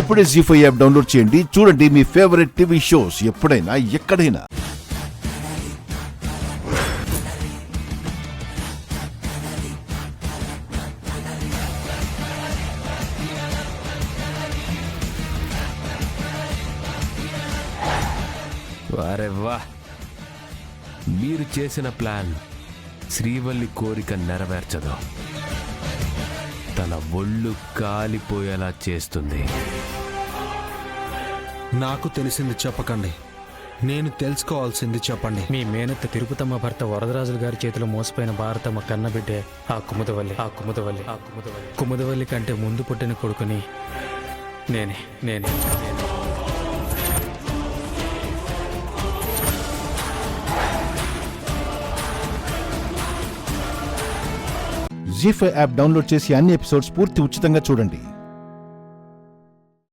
ఇప్పుడే జీ5 app download చేయండి. చూడండి మీ ఫేవరెట్ టీవీ షోస్ ఎప్పుడైనా ఎక్కడైనా. వారే వా, మీరు చేసిన ప్లాన్ శ్రీవల్లి కోరిక నెరవేర్చదు, తన ఒళ్ళు కాలిపోయేలా చేస్తుంది. నాకు తెలిసింది చెప్పకండి, నేను తెలుసుకోవాల్సింది చెప్పండి. మీ మేనత్త తిరుపతమ్మ భర్త వరదరాజుల గారి చేతిలో మోసపోయిన భారతమ్మ కన్నబిడ్డే ఆ కుముదవల్లి కంటే ముందు పుట్టిన కొడుకుని నేనే. జీ5 యాప్ డౌన్లోడ్ చేసి అన్ని ఎపిసోడ్స్ పూర్తి ఉచితంగా చూడండి.